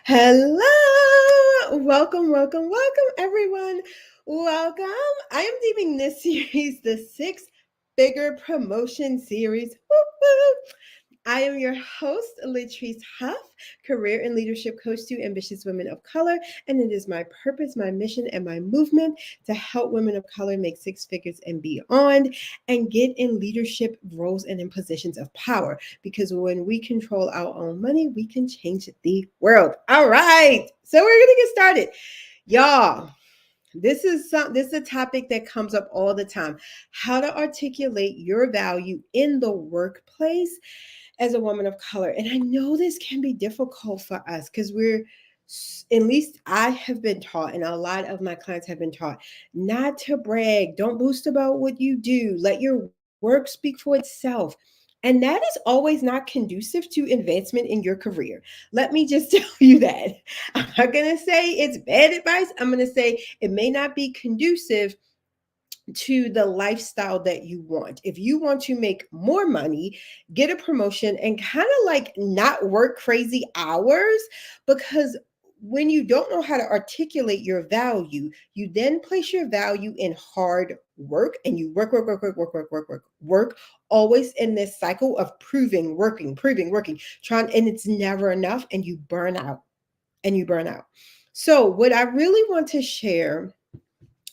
Hello. Welcome, everyone. Welcome. I am deeming this series the six figure promotion series. Woo, woo. I am your host, Latrice Huff, career and leadership coach to ambitious women of color. And it is my purpose, my mission, and my movement to help women of color make six figures and beyond and get in leadership roles and in positions of power. Because when we control our own money, we can change the world. All right. So we're going to get started. Y'all, this is a topic that comes up all the time. How to articulate your value in the workplace as a woman of color. And I know this can be difficult for us because at least I have been taught, and a lot of my clients have been taught, not to brag. Don't boast about what you do. Let your work speak for itself. And that is always not conducive to advancement in your career. Let me just tell you that. I'm not going to say it's bad advice. I'm going to say it may not be conducive to the lifestyle that you want. If you want to make more money, get a promotion and kind of like not work crazy hours, because when you don't know how to articulate your value, you then place your value in hard work and you work, always in this cycle of proving, working, trying, and it's never enough and you burn out and you burn out. So, what I really want to share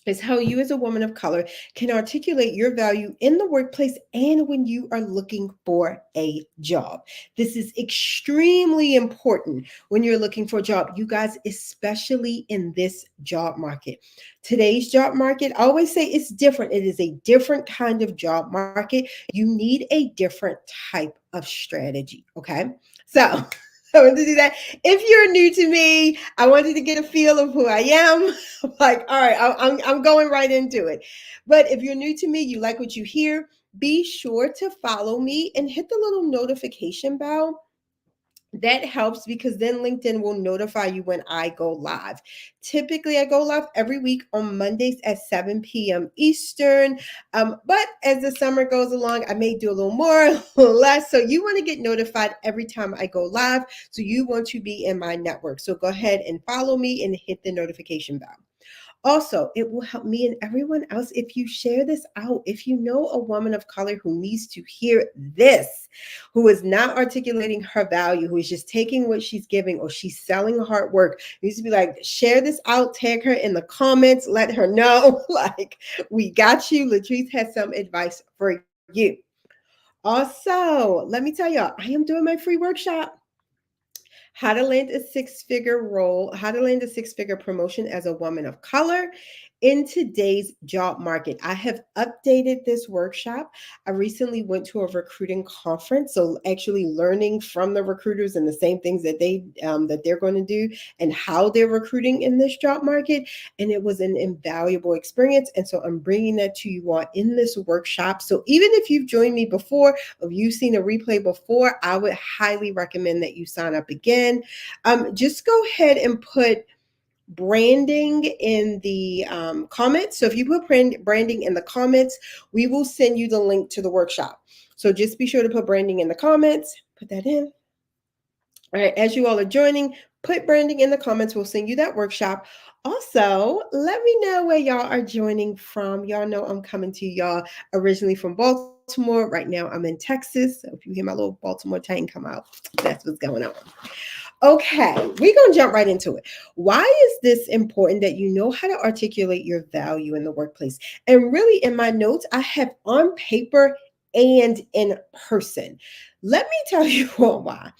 is how you as a woman of color can articulate your value in the workplace and when you are looking for a job. This is extremely important when you're looking for a job, you guys, especially in this job market. Today's job market, I always say it's different. It is a different kind of job market. You need a different type of strategy. Okay. So, I want to do that. If you're new to me, I wanted to get a feel of who I am. Like, all right, I'm going right into it. But if you're new to me, you like what you hear, be sure to follow me and hit the little notification bell. That helps because then LinkedIn will notify you when I go live. Typically, I go live every week on Mondays at 7 p.m. Eastern. But as the summer goes along, I may do a little more, a little less. So you want to get notified every time I go live. So you want to be in my network. So go ahead and follow me and hit the notification bell. Also, it will help me and everyone else if you share this out. If you know a woman of color who needs to hear this, who is not articulating her value, who is just taking what she's giving or she's selling hard work, needs to be like, share this out, tag her in the comments, let her know, like, we got you. Latrice has some advice for you. Also, let me tell y'all, I am doing my free workshop. How to land a six figure promotion as a woman of color in today's job market. I have updated this workshop. I recently went to a recruiting conference, so actually learning from the recruiters and the same things that they're going to do and how they're recruiting in this job market, and it was an invaluable experience. And so I'm bringing that to you all in this workshop. So even if you've joined me before, or you've seen a replay before, I would highly recommend that you sign up again. Just go ahead and put branding in the comments. So if you put branding in the comments, we will send you the link to the workshop. So just be sure to put branding in the comments, put that in. All right, as you all are joining, put branding in the comments. We'll send you that workshop. Also, let me know where y'all are joining from. Y'all know I'm coming to y'all originally from Baltimore. Right now, I'm in Texas. So if you hear my little Baltimore Titan come out, that's what's going on. Okay, we're going to jump right into it. Why is this important that you know how to articulate your value in the workplace? And really, in my notes, I have on paper and in person. Let me tell you all why.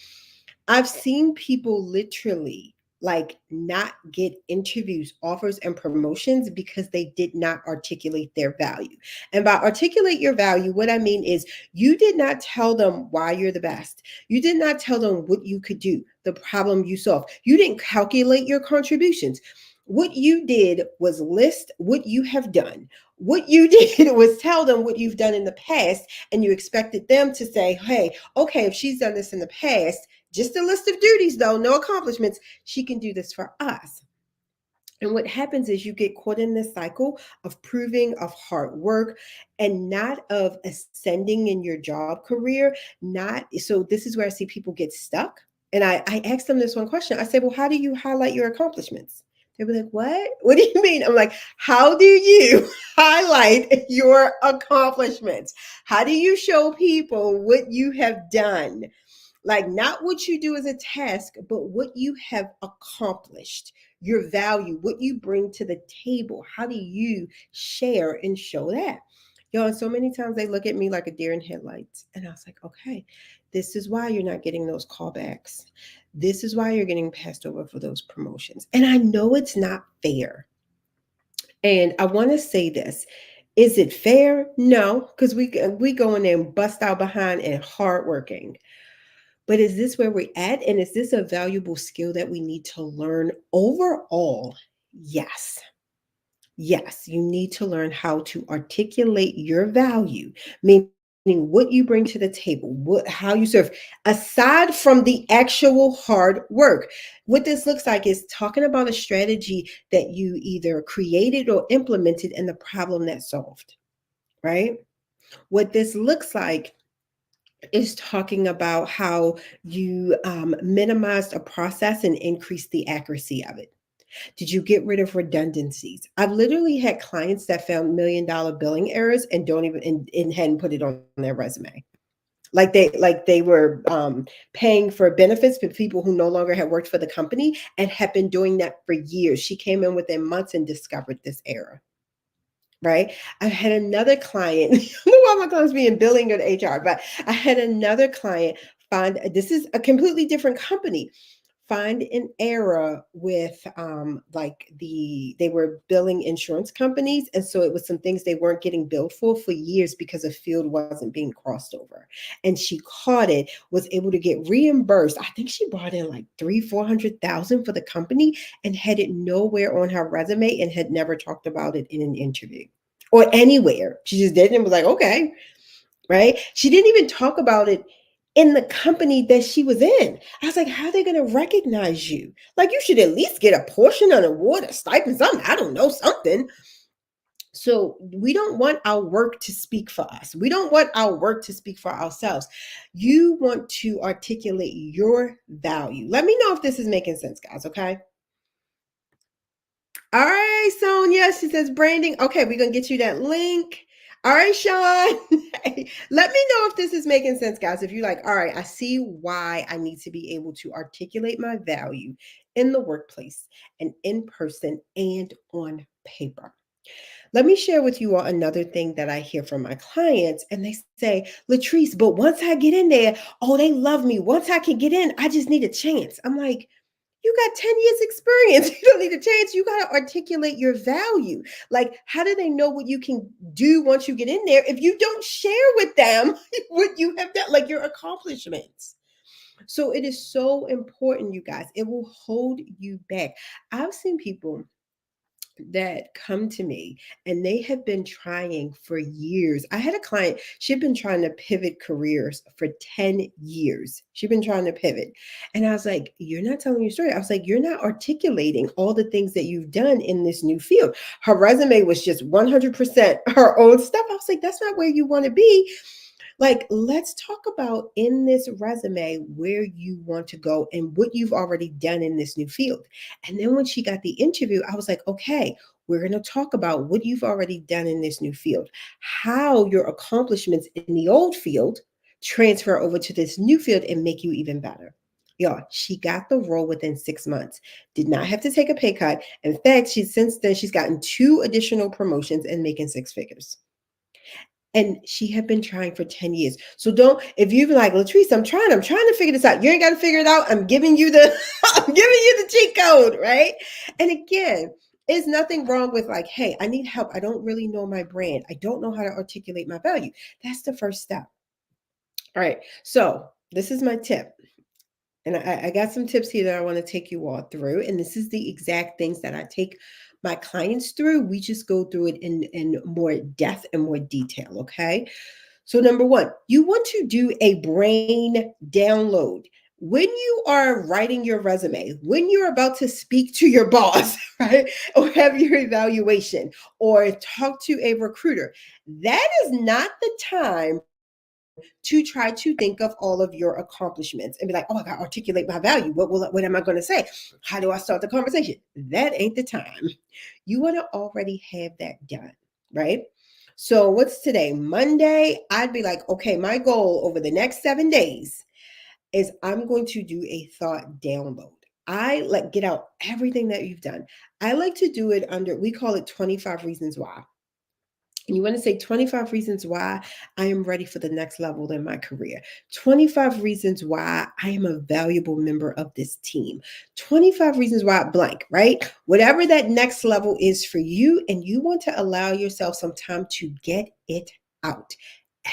I've seen people literally like not get interviews, offers, and promotions because they did not articulate their value. And by articulate your value, what I mean is you did not tell them why you're the best. You did not tell them what you could do, the problem you solve. You didn't calculate your contributions. What you did was list what you have done. What you did was tell them what you've done in the past, and you expected them to say, hey, okay, if she's done this in the past, just a list of duties though, no accomplishments, she can do this for us. And what happens is you get caught in this cycle of proving, of hard work, and not of ascending in your job career. Not so this is where I see people get stuck. And I asked them this one question. I said, well, how do you highlight your accomplishments? They were like, what? What do you mean? I'm like, how do you highlight your accomplishments? How do you show people what you have done? Like, not what you do as a task, but what you have accomplished, your value, what you bring to the table. How do you share and show that? Y'all, so many times they look at me like a deer in headlights. And I was like, okay, this is why you're not getting those callbacks. This is why you're getting passed over for those promotions. And I know it's not fair. And I want to say this. Is it fair? No, because we go in there and bust our behind and hardworking. But is this where we're at? And is this a valuable skill that we need to learn overall? Yes. Yes, you need to learn how to articulate your value, meaning what you bring to the table, how you serve, aside from the actual hard work. What this looks like is talking about a strategy that you either created or implemented and the problem that solved, right? What this looks like is talking about how you minimized a process and increased the accuracy of it. Did you get rid of redundancies? I've literally had clients that found $1 million billing errors and don't even and hadn't put it on their resume. Like they were paying for benefits for people who no longer had worked for the company and had been doing that for years. She came in within months and discovered this error. Right. I had another client, I don't know why my clients be in billing or HR, but I had another client find this is a completely different company. Find an error with like they were billing insurance companies. And so it was some things they weren't getting billed for years because a field wasn't being crossed over. And she caught it, was able to get reimbursed. I think she brought in like 400,000 for the company and had it nowhere on her resume and had never talked about it in an interview or anywhere. She just did it and was like, okay, right? She didn't even talk about it in the company that she was in. I was like, how are they going to recognize you? Like, you should at least get a portion, an award, a stipend, something. I don't know, something. So we don't want our work to speak for us. We don't want our work to speak for ourselves. You want to articulate your value. Let me know if this is making sense, guys. Okay. All right, Sonia. She says branding. Okay, we're gonna get you that link. All right, Sean. Let me know if this is making sense, guys. If you're like, all right, I see why I need to be able to articulate my value in the workplace and in person and on paper. Let me share with you all another thing that I hear from my clients, and they say, Latrice, but once I get in there, oh, they love me. Once I can get in, I just need a chance. I'm like, you got 10 years experience. You don't need a chance. You got to articulate your value. Like, how do they know what you can do once you get in there if you don't share with them what you have done, like your accomplishments? So it is so important, you guys. It will hold you back. I've seen people that come to me and they have been trying for years. I had a client, she'd been trying to pivot careers for 10 years. She'd been trying to pivot. And I was like, you're not telling your story. I was like, you're not articulating all the things that you've done in this new field. Her resume was just 100% her own stuff. I was like, that's not where you want to be. Like, let's talk about in this resume where you want to go and what you've already done in this new field. And then when she got the interview, I was like, okay, we're going to talk about what you've already done in this new field, how your accomplishments in the old field transfer over to this new field and make you even better. Y'all, she got the role within 6 months, did not have to take a pay cut. In fact, since then, she's gotten 2 additional promotions and making 6 figures. And she had been trying for 10 years. So don't, if you've been like, Latrice, I'm trying to figure this out. You ain't got to figure it out. I'm giving you the, I'm giving you the cheat code, right? And again, there's nothing wrong with like, hey, I need help. I don't really know my brand. I don't know how to articulate my value. That's the first step. All right. So this is my tip. And I got some tips here that I want to take you all through. And this is the exact things that I take my clients through. We just go through it in more depth and more detail. Okay. So, number one, you want to do a brain download. When you are writing your resume, when you're about to speak to your boss, right, or have your evaluation or talk to a recruiter, that is not the time to try to think of all of your accomplishments and be like, oh, I got to articulate my value. What am I going to say? How do I start the conversation? That ain't the time. You want to already have that done, right? So what's today? Monday. I'd be like, okay, my goal over the next 7 days is I'm going to do a thought download. I like get out everything that you've done. I like to do it under, we call it 25 reasons why. And you want to say 25 reasons why I am ready for the next level in my career. 25 reasons why I am a valuable member of this team. 25 reasons why blank, right? Whatever that next level is for you, and you want to allow yourself some time to get it out.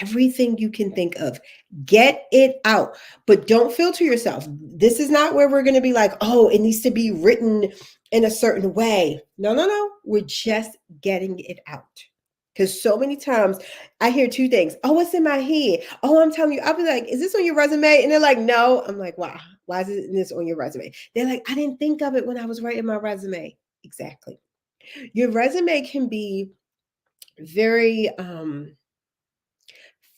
Everything you can think of, get it out, but don't filter yourself. This is not where we're going to be like, oh, it needs to be written in a certain way. No, no, no. We're just getting it out. Because so many times I hear two things. Oh, what's in my head? Oh, I'm telling you, I'll be like, is this on your resume? And they're like, no. I'm like, wow, why is this on your resume? They're like, I didn't think of it when I was writing my resume. Exactly. Your resume can be very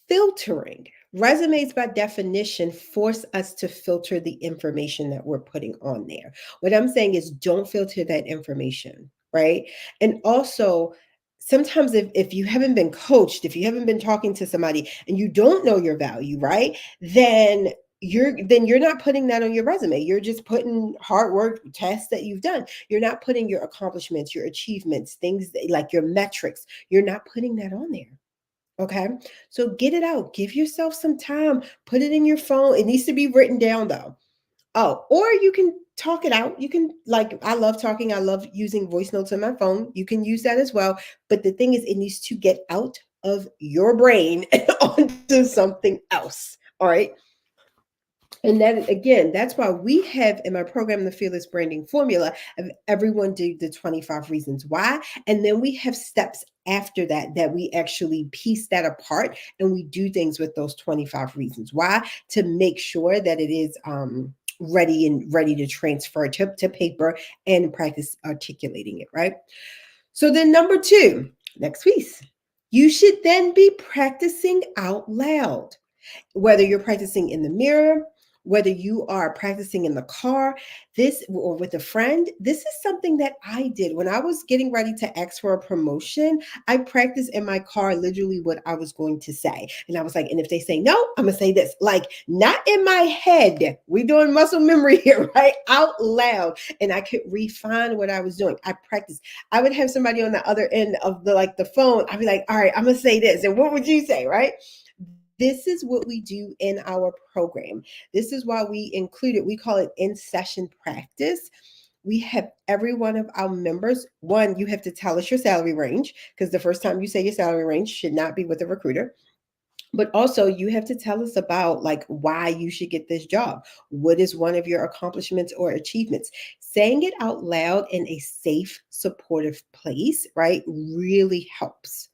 filtering. Resumes, by definition, force us to filter the information that we're putting on there. What I'm saying is, don't filter that information, right? And also, sometimes if you haven't been coached, if you haven't been talking to somebody and you don't know your value, right? Then you're not putting that on your resume. You're just putting hard work, tests that you've done. You're not putting your accomplishments, your achievements, things like your metrics. You're not putting that on there. Okay. So get it out. Give yourself some time. Put it in your phone. It needs to be written down though. Oh, or you can talk it out. You can, like, I love talking. I love using voice notes on my phone. You can use that as well. But the thing is, it needs to get out of your brain and onto something else. All right. And that, again, that's why we have in my program, the Fearless Branding Formula, of everyone do the 25 reasons why. And then we have steps after that we actually piece that apart and we do things with those 25 reasons why to make sure that it is ready to transfer to paper and practice articulating it, right? So then number two, next piece, you should then be practicing out loud, whether you're practicing in the mirror, whether you are practicing in the car, this or with a friend. This is something that I did when I was getting ready to ask for a promotion. I practiced in my car literally what I was going to say. And I was like, and if they say no, I'm gonna say this, like not in my head. We're doing muscle memory here, right? Out loud. And I could refine what I was doing. I practiced. I would have somebody on the other end of the phone. I'd be like, all right, I'm gonna say this. And what would you say, right? This is what we do in our program. This is why we include it. We call it in session practice. We have every one of our members. One, you have to tell us your salary range, because the first time you say your salary range should not be with a recruiter. But also, you have to tell us about like why you should get this job. What is one of your accomplishments or achievements? Saying it out loud in a safe, supportive place, right, really helps.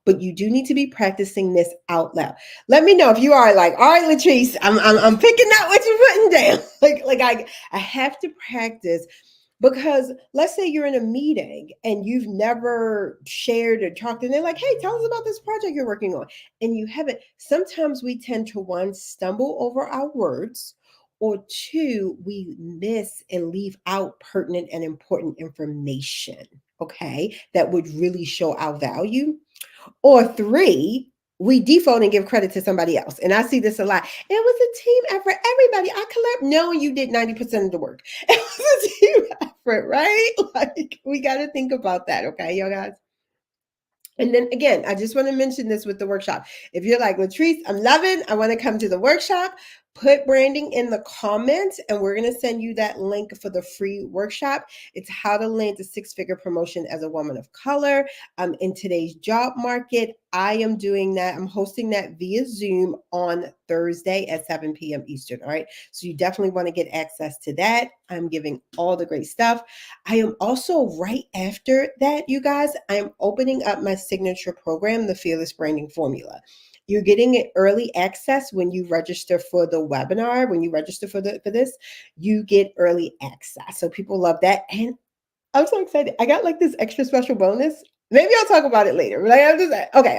But you do need to be practicing this out loud. Let me know if you are like, all right, Latrice, I'm picking out what you're putting down. I have to practice, because let's say you're in a meeting and you've never shared or talked, and they're like, hey, tell us about this project you're working on. And you haven't. Sometimes we tend to, one, stumble over our words, or two, we miss and leave out pertinent and important information, okay, that would really show our value. Or three, we default and give credit to somebody else. And I see this a lot. It was a team effort. Everybody, I collab. No, you did 90% of the work. It was a team effort, right? Like, we got to think about that, okay, y'all guys? And then again, I just want to mention this with the workshop. If you're like, Latrice, I'm loving, I want to come to the workshop, put branding in the comments and we're going to send you that link for the free workshop. It's how to land a six-figure promotion as a woman of color in today's job market. I am doing that. I'm hosting that via Zoom on Thursday at 7 p.m. Eastern. All right. So you definitely want to get access to that. I'm giving all the great stuff. I am also, right after that, you guys, I'm opening up my signature program, the Fearless Branding Formula. You're getting it early access when you register for the webinar. When you register for this, you get early access. So people love that. And I'm so excited. I got like this extra special bonus. Maybe I'll talk about it later. Like I'm just like, okay.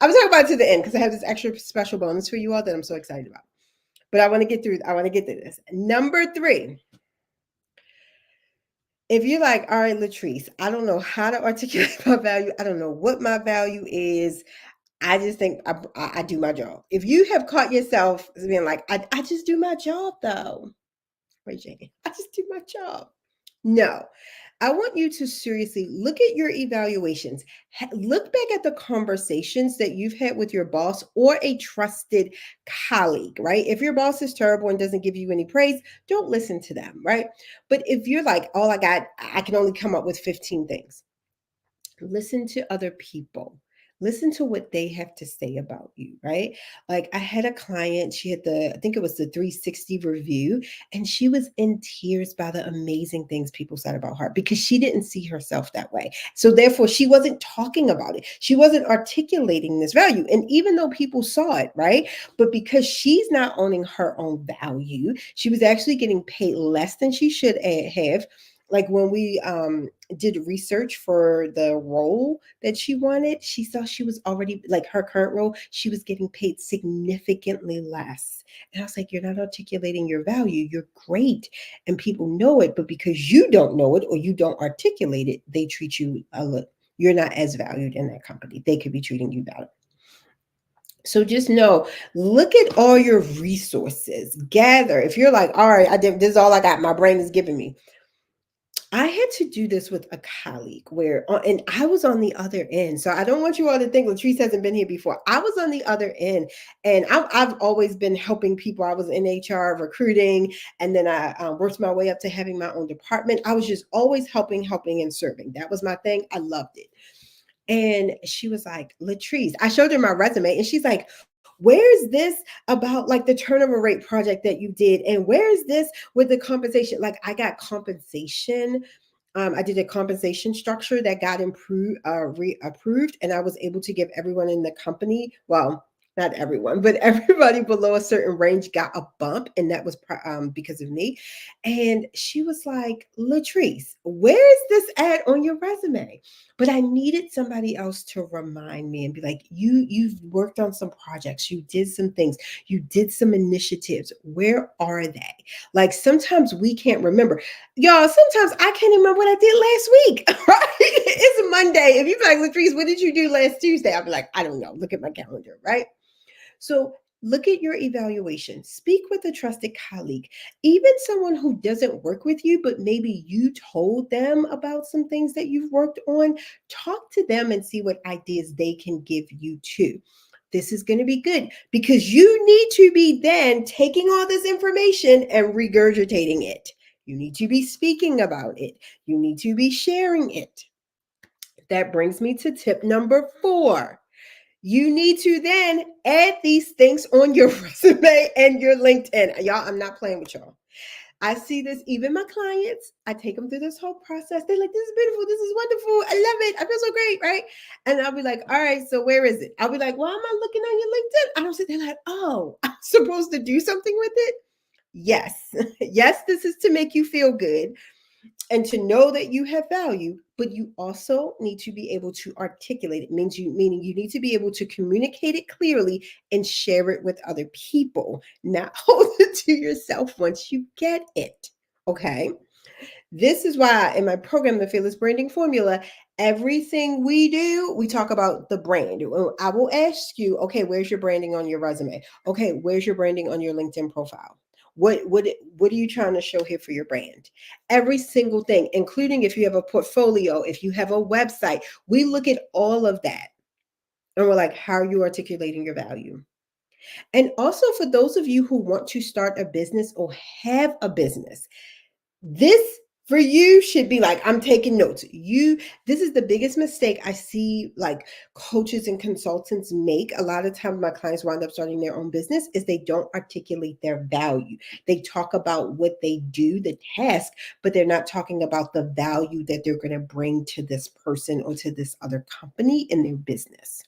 I'm talking about it to the end because I have this extra special bonus for you all that I'm so excited about. But I want to get through. I want to get through this. Number 3, if you're like, all right, Latrice, I don't know how to articulate my value. I don't know what my value is. I just think I do my job. If you have caught yourself being like, I just do my job though. Wait, Jane, I just do my job. No, I want you to seriously look at your evaluations. Look back at the conversations that you've had with your boss or a trusted colleague, right? If your boss is terrible and doesn't give you any praise, don't listen to them, right? But if you're like, oh, I can only come up with 15 things, listen to other people. Listen to what they have to say about you, right? Like I had a client, she had I think it was the 360 review, and she was in tears by the amazing things people said about her because she didn't see herself that way. So therefore, she wasn't talking about it. She wasn't articulating this value. And even though people saw it, right? But because she's not owning her own value, she was actually getting paid less than she should have. Like when we did research for the role that she wanted, she saw she was already, like her current role, she was getting paid significantly less. And I was like, you're not articulating your value. You're great. And people know it, but because you don't know it or you don't articulate it, they treat you a little, you're not as valued in that company. They could be treating you better. So just know, look at all your resources, gather. If you're like, all right, this is all I got, my brain is giving me. I had to do this with a colleague where, and I was on the other end. So I don't want you all to think Latrice hasn't been here before. I was on the other end, and I've always been helping people. I was in HR, recruiting, and then I worked my way up to having my own department. I was just always helping, and serving. That was my thing. I loved it. And she was like, Latrice, I showed her my resume, and she's like, where's this about like the turnover rate project that you did? And where is this with the compensation? Like I got compensation. I did a compensation structure that got approved, and I was able to give everyone in the company, well, not everyone, but everybody below a certain range got a bump, and that was because of me. And she was like, Latrice, where is this at on your resume? But I needed somebody else to remind me and be like, you've worked on some projects, you did some things, you did some initiatives. Where are they? Like sometimes we can't remember. Y'all, sometimes I can't remember what I did last week, right? It's Monday. If you're like, Latrice, what did you do last Tuesday? I'll be like, I don't know. Look at my calendar, right? So look at your evaluation. Speak with a trusted colleague, even someone who doesn't work with you, but maybe you told them about some things that you've worked on. Talk to them and see what ideas they can give you too. This is going to be good because you need to be then taking all this information and regurgitating it. You need to be speaking about it. You need to be sharing it. That brings me to tip number 4. You need to then add these things on your resume and your LinkedIn. Y'all, I'm not playing with y'all. I see this, even my clients, I take them through this whole process. They're like, this is beautiful. This is wonderful. I love it. I feel so great, right? And I'll be like, all right, so where is it? I'll be like, well, am I looking on your LinkedIn? I don't sit there like, oh, I'm supposed to do something with it? Yes. Yes, this is to make you feel good and to know that you have value, but you also need to be able to articulate it. Meaning you need to be able to communicate it clearly and share it with other people, not hold it to yourself once you get it. Okay. This is why in my program, the Fearless Branding Formula, everything we do, we talk about the brand. I will ask you, okay, where's your branding on your resume? Okay, where's your branding on your LinkedIn profile? What are you trying to show here for your brand? Every single thing, including if you have a portfolio, if you have a website, we look at all of that. And we're like, how are you articulating your value? And also for those of you who want to start a business or have a business, this for you should be like, I'm taking notes. This is the biggest mistake I see like coaches and consultants make. A lot of times my clients wind up starting their own business is they don't articulate their value. They talk about what they do, the task, but they're not talking about the value that they're going to bring to this person or to this other company in their business.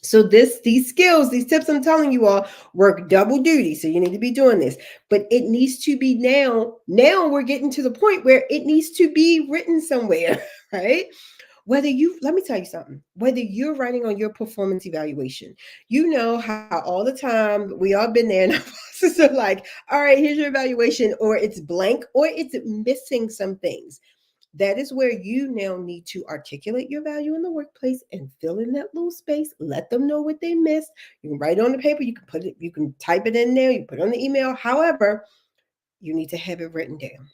So these skills, these tips I'm telling you all work double duty. So you need to be doing this, but it needs to be now. Now we're getting to the point where it needs to be written somewhere, right? Let me tell you something, whether you're writing on your performance evaluation, you know how all the time we all been there and our bosses are like, all right, here's your evaluation, or it's blank, or it's missing some things. That is where you now need to articulate your value in the workplace and fill in that little space. Let them know what they missed. You can write it on the paper, you can put it, you can type it in there, you put it on the email. However, you need to have it written down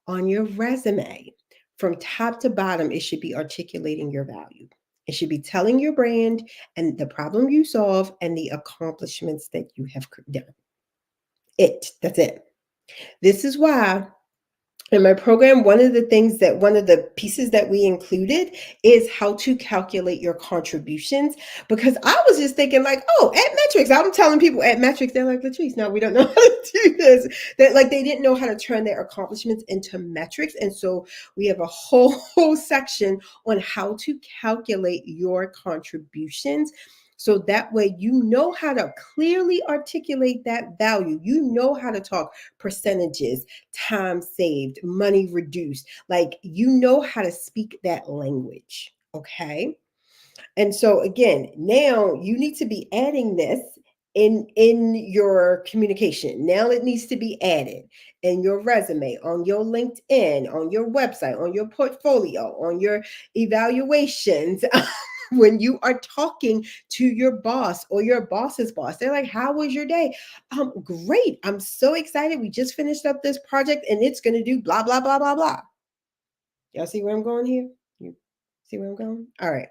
on your resume. From top to bottom, it should be articulating your value. It should be telling your brand and the problem you solve and the accomplishments that you have done. That's it. This is why in my program, one of the pieces that we included is how to calculate your contributions. Because I was just thinking, like, oh, at metrics, I'm telling people at metrics, they're like, Latrice, no, we don't know how to do this. That like they didn't know how to turn their accomplishments into metrics. And so we have a whole section on how to calculate your contributions. So that way you know how to clearly articulate that value. You know how to talk percentages, time saved, money reduced. Like you know how to speak that language. Okay. And so again, now you need to be adding this in your communication. Now it needs to be added in your resume, on your LinkedIn, on your website, on your portfolio, on your evaluations. When you are talking to your boss or your boss's boss, they're like, how was your day? Great. I'm so excited. We just finished up this project and it's going to do blah, blah, blah, blah, blah. Y'all see where I'm going here? You see where I'm going? All right.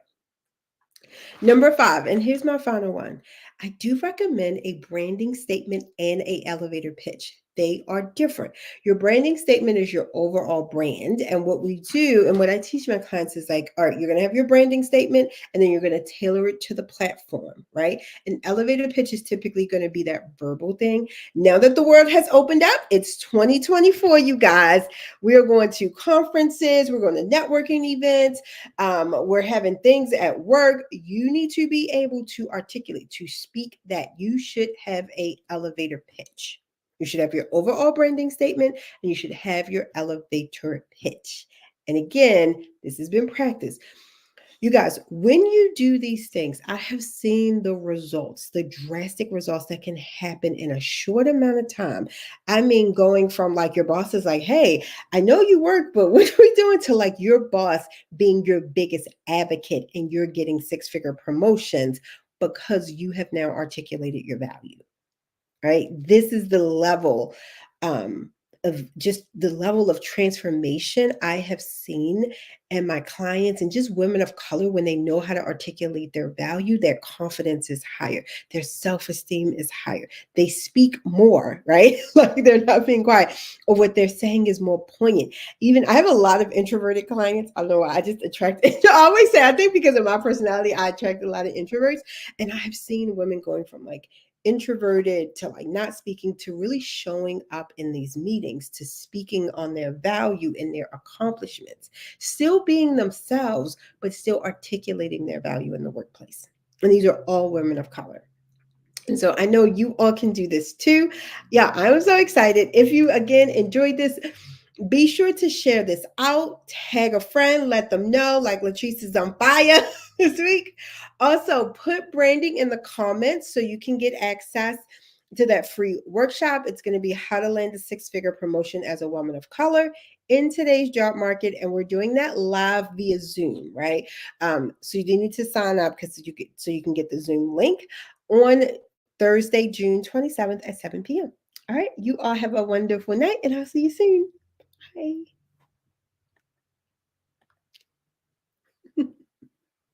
Number 5, and here's my final one. I do recommend a branding statement and a elevator pitch. They are different. Your branding statement is your overall brand. And what we do and what I teach my clients is like, all right, you're going to have your branding statement and then you're going to tailor it to the platform, right? An elevator pitch is typically going to be that verbal thing. Now that the world has opened up, it's 2024, you guys. We're going to conferences, we're going to networking events, we're having things at work. You need to be able to articulate, to speak that you should have a elevator pitch. You should have your overall branding statement and you should have your elevator pitch. And again, this has been practiced. You guys, when you do these things, I have seen the results, the drastic results that can happen in a short amount of time. I mean, going from like your boss is like, hey, I know you work, but what are we doing, to like your boss being your biggest advocate and you're getting 6-figure promotions because you have now articulated your value, right? This is the level um, of just the level of transformation I have seen in my clients and just women of color when they know how to articulate their value. Their confidence is higher, their self-esteem is higher, they speak more, right? Like they're not being quiet, or what they're saying is more poignant. Even I have a lot of introverted clients. I don't know why, I just attract I always say, I think because of my personality, I attract a lot of introverts. And I have seen women going from like introverted to like not speaking to really showing up in these meetings, to speaking on their value and their accomplishments, still being themselves, but still articulating their value in the workplace. And these are all women of color. And so I know you all can do this too. Yeah, I'm so excited. If you again enjoyed this, be sure to share this out, tag a friend, let them know like Latrice is on fire this week. Also, put branding in the comments so you can get access to that free workshop. It's going to be how to land a 6-figure promotion as a woman of color in today's job market. And we're doing that live via Zoom, right? So you need to sign up so you can get the Zoom link on Thursday, June 27th at 7 p.m. All right. You all have a wonderful night and I'll see you soon.